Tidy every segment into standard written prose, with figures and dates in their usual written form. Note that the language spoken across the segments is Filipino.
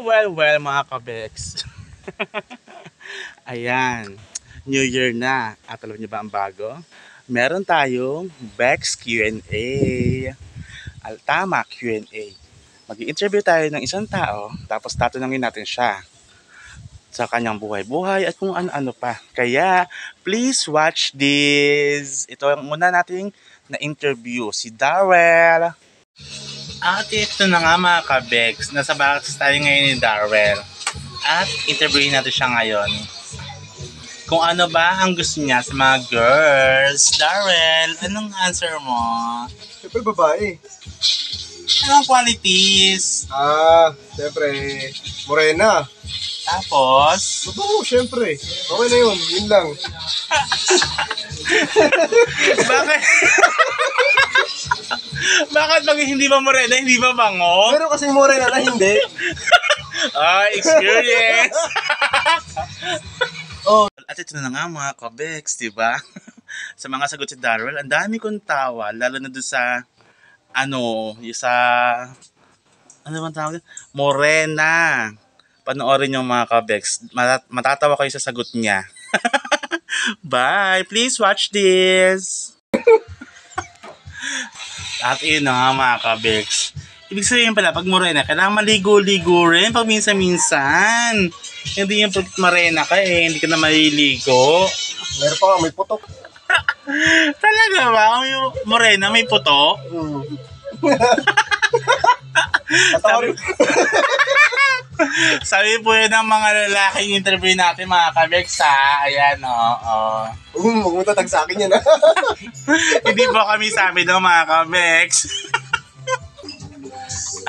Well, mga kabeks. Ayan, New Year na. At alam niyo ba ang bago? Meron tayong Bex Q&A. Tama, Q&A. Mag-i-interview tayo ng isang tao, tapos tatanungin natin siya sa kanyang buhay-buhay at kung ano-ano pa. Kaya, please watch this. Ito ang muna nating na-interview, si Darrell. At ito na nga mga kabeks, nasa box tayo ngayon ni Darrell. At interviewin natin siya ngayon. Kung ano ba ang gusto niya sa mga girls. Darrell, anong answer mo? Siyempre babae. Anong qualities? Siyempre morena. Tapos? Oo, siyempre. Okay na yun lang. Bakit? Bakit pag hindi ba morena, hindi ba bango? Pero kasi morena na hindi. Experience! At ito na nga mga kabeks, diba? Sa mga sagot si Darrell, ang dami kong tawa, lalo na doon sa, ano bang tawag? Morena. Panoorin yung mga kabeks. Matatawa kayo sa sagot niya. Bye! Please watch this! At yun na nga mga kabeks. Ibig sabihin pala, pag morena, kailangan maligo-ligo rin pag minsan-minsan. Hindi yung pag morena ka hindi ka na maliligo. Meron pa nga, may putok. Talaga ba? Yung morena, may putok? Sabi po yun ng mga lalaking interview natin mga kabeks ha. Ayan Huwag mo tatag sa akin yan ha. Hindi po kami sabi ng mga kabeks.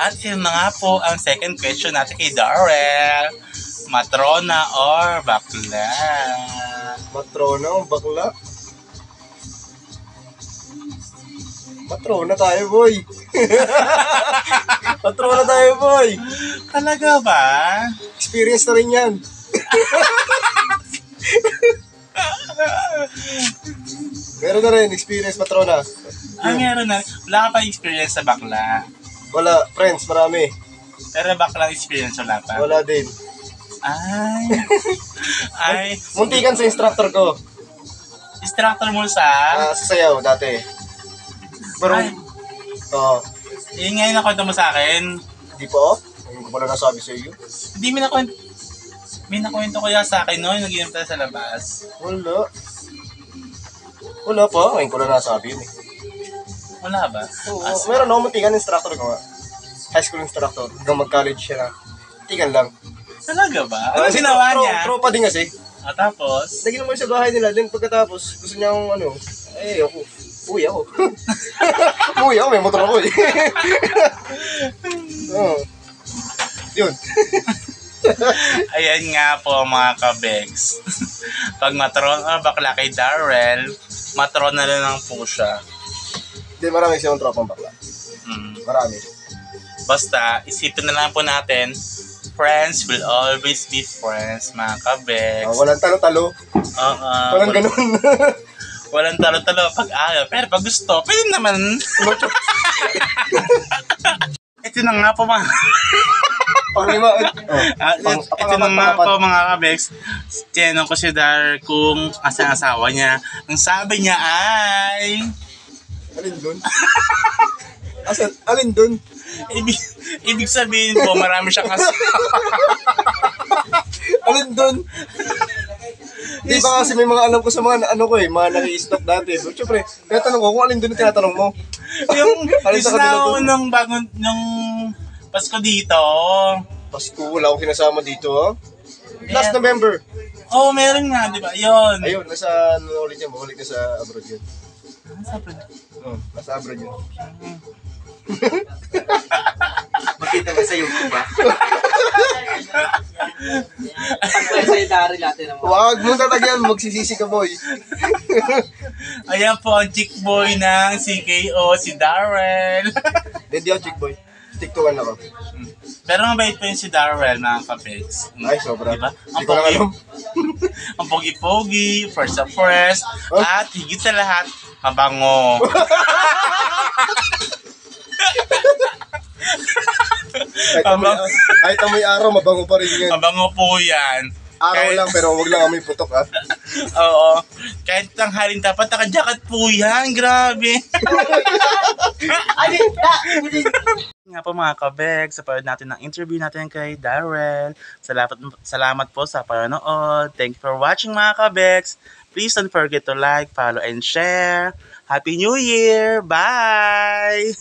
At yun na nga po ang second question natin kay Darrell. Matrona or bakla? Matrona o bakla? Matrona tayo boy. Matrona tayo boy. Talaga ba? Experience na rin yan. Meron na rin experience matrona. Meron na. Wala ka pa experience sa bakla? Wala, friends, marami. Pero bakla experience wala pa? Wala din. Ay. Muntikan sa instructor ko. Instructor mo sa? Sa sayaw, dati. Pero, ngayon nakwento mo sa akin. Hindi po? Hindi ko pala nasabi sa iyo. Hindi mo nakwento. May nakwento ko yan sa akin noon, nag-inom tayo sa labas. Wala pa, ngayon ko lang nasabi yun eh. Wala ba? Oo, meron ako muntikan instructor ko nga. High school instructor. Hanggang mag-college siya na. Muntikan lang. Talaga ba? Ano ginawa niya? Tropa din kasi. Tapos? Naging naman sa bahay nila. Then pagkatapos, gusto niya akong ako. Uwi ako. May motor ako eh. Yun. Ayan nga po mga kabeks. Pag matrona bakla kay Darrell, matrona na lang po siya. Hindi, marami siyang tropang bakla. Marami. Basta, isipin na lang po natin, friends will always be friends, mga kabeks. Walang talo-talo. Walang ganun. Walang talo-talo pag ayaw. Pero pag gusto, pwede naman. Ito na nga po mga... Ito na nga po mga kabeks. Tinanong ko si Dar kung asan asawa niya. Ang sabi niya ay... Alin dun? Alin dun? Ibig sabihin po, marami siyang asawa. Alin dun? Di ba kasi may mga alam ko sa mga mga naki-stock dati. So, syempre, tinatanong ko kung alin dun yung tinatanong mo. Yung isna nung bagong, nung Pasko dito. Pasko, wala akong kinasama dito. Last November. Meron nga, di ba? Yun. Ayun, nasa, ulit niya, maulit na sa abroad yun. Nasa abroad? Nasa abroad yun. Makita ba sa YouTube ba? Pagpala sa'yo dari natin naman. Huwag mong tatagyan, magsisisi ka boy. Ayan po ang chick boy ng CKO, si Darrell. Hindi ako chick boy. Tiktukan ako. Pero mabait po yun si Darrell, mga kapeks. Ay, sobra. Diba? Ang pogi-pogi, first of first, at higit sa lahat, mabango. Kahit amoy araw, mabango pa rin yan. Mabango po yan. Araw lang, pero wag lang amoy putok ha. Oo. Kahit tanghaling dapat naka-jacket po yan. Grabe. Nga po mga kabeg, sa panood natin ng interview natin kay Darrell. Salamat po sa panonood. Thank you for watching mga kabegs. Please don't forget to like, follow, and share. Happy New Year! Bye!